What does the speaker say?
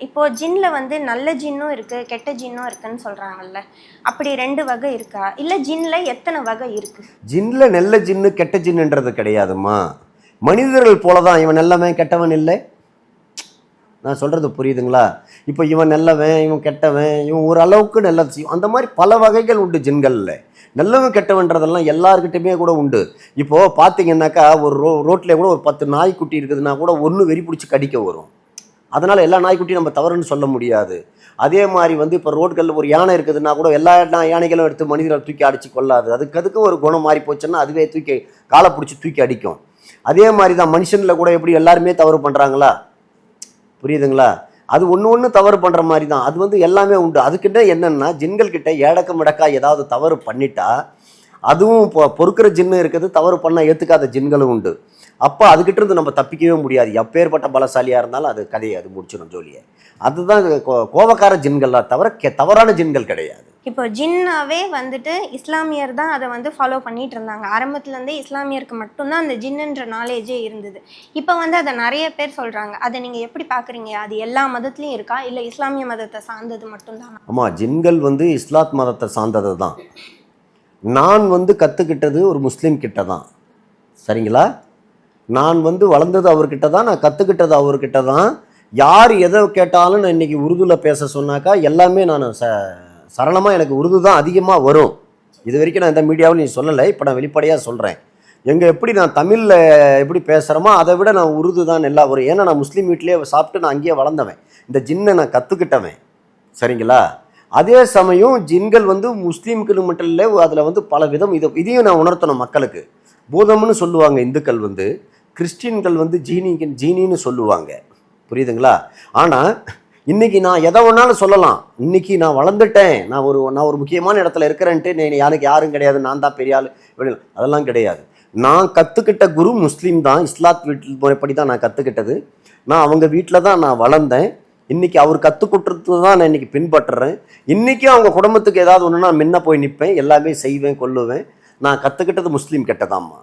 இப்போ ஜின்ல வந்து நல்ல ஜின்னும் இருக்கு கெட்ட ஜின்னும் இருக்குன்னு சொல்றாங்கல்ல. அப்படி 2 வகை இருக்கா? இல்ல ஜின்ல எத்தனை வகை இருக்கு? ஜின்ல நல்ல ஜின்னு கெட்ட ஜின்னுன்றது கிடையாதுமா. மனிதர்கள் போலதான் இவன் நல்லவன் கெட்டவன் இல்லை. நான் சொல்றது புரியுதுங்களா? இப்போ இவன் நல்லவன் இவன் கெட்டவன் இவன் ஒரு அளவுக்கு நல்லது செய்யும். அந்த மாதிரி பல வகைகள் உண்டு ஜின்கள்ல. நல்லவன் கெட்டவன்றதெல்லாம் எல்லாருக்கிட்டையுமே கூட உண்டு. இப்போ பார்த்தீங்கன்னாக்கா ஒரு ரோட்ல கூட ஒரு 10 நாய்க்குட்டி இருக்குதுன்னா கூட ஒன்று வெறி பிடிச்சி கடிக்க வரும். அதனால எல்லா நாய்க்குட்டியும் நம்ம தவறுன்னு சொல்ல முடியாது. அதே மாதிரி வந்து இப்போ ரோட்களில் ஒரு யானை இருக்குதுன்னா கூட எல்லா யானைகளும் எடுத்து மனிதர்களை தூக்கி அடிச்சு கொள்ளாது. அதுக்கு ஒரு குணம் மாறி போச்சுன்னா அதுவே தூக்கி காலை பிடிச்சி தூக்கி அடிக்கும். அதே மாதிரி தான் மனுஷனில் கூட எப்படி எல்லாருமே தவறு பண்ணுறாங்களா? புரியுதுங்களா? அது ஒன்று தவறு பண்ணுற மாதிரி தான். அது வந்து எல்லாமே உண்டு. அதுக்கிட்ட என்னென்னா ஜின்கள் கிட்ட ஏடக்க மிடக்கா ஏதாவது தவறு பண்ணிட்டா அதுவும் இப்போ பொறுக்கிற ஜின்னு இருக்குது, தவறு பண்ணால் ஏற்றுக்காத ஜின்களும் உண்டு. அப்போ அதுக்கிட்ட இருந்து நம்ம தப்பிக்கவே முடியாது. எப்பேற்பட்ட பலசாலியாக இருந்தாலும் அது கதையை அது முடிச்சிடும் ஜோலியை. அதுதான் கோபக்கார ஜின்கள்லாம் தவிர தவறான ஜின்கள் கிடையாது. இப்போ ஜின்னாவே வந்துட்டு இஸ்லாமியர் தான் அதை வந்து ஃபாலோ பண்ணிட்டு இருந்தாங்க. ஆரம்பத்துலேருந்தே இஸ்லாமியருக்கு மட்டும்தான் அந்த ஜின்னுன்ற நாலேஜே இருந்தது. இப்போ வந்து அதை நிறைய பேர் சொல்கிறாங்க. அதை நீங்கள் எப்படி பார்க்குறீங்க? அது எல்லா மதத்துலையும் இருக்கா இல்லை இஸ்லாமிய மதத்தை சார்ந்தது மட்டும்தான்? ஆமாம், ஜின்கள் வந்து இஸ்லாத் மதத்தை சார்ந்தது தான். நான் வந்து கற்றுக்கிட்டது ஒரு முஸ்லீம் கிட்ட தான். சரிங்களா? நான் வந்து வளர்ந்தது அவர்கிட்ட தான், நான் கற்றுக்கிட்டது அவர்கிட்ட தான். யார் எதை கேட்டாலும் நான் இன்றைக்கி உருதுவில் பேச சொன்னாக்கா எல்லாமே நான் சரளமாக எனக்கு உருது தான் அதிகமாக வரும். இது வரைக்கும் நான் இந்த மீடியாவில் நீ சொல்லலை, இப்போ நான் வெளிப்படையாக சொல்கிறேன். எப்படி நான் தமிழில் எப்படி பேசுகிறோமோ அதை விட நான் உருது தான் நல்லா வரும். ஏன்னா நான் முஸ்லீம் வீட்டிலே சாப்பிட்டு நான் அங்கேயே வளர்ந்தவன். இந்த ஜின்னை நான் கற்றுக்கிட்டவன். சரிங்களா? அதே சமயம் ஜின்கள் வந்து முஸ்லீம்களுக்கு மட்டும் இல்லை, அதில் வந்து பல விதம். இதையும் நான் உணர்த்தணும் மக்களுக்கு. பூதம்னு சொல்லுவாங்க இந்துக்கள், வந்து கிறிஸ்டின்கள் வந்து ஜீனின்னு சொல்லுவாங்க. புரியுதுங்களா? ஆனால் இன்னைக்கு நான் எதை ஒன்றாலும் சொல்லலாம். இன்னைக்கு நான் வளர்ந்துட்டேன், நான் ஒரு முக்கியமான இடத்துல இருக்கிறேன்ட்டு எனக்கு யாரும் கிடையாது, நான் தான் பெரிய ஆள், அதெல்லாம் கிடையாது. நான் கற்றுக்கிட்ட குரு முஸ்லீம் தான், இஸ்லாத் வீட்டு முறைப்படி தான் நான் கற்றுக்கிட்டது. நான் அவங்க வீட்டில் தான் நான் வளர்ந்தேன். இன்னைக்கு அவர் கற்றுக்கொடுத்து தான் நான் இன்னைக்கு பின்பற்றுறேன். இன்றைக்கும் அவங்க குடும்பத்துக்கு ஏதாவது ஒன்றுனா முன்ன போய் நிற்பேன், எல்லாமே செய்வேன், கொல்லுவேன். நான் கற்றுக்கிட்டது முஸ்லீம் கிட்ட தான்மா.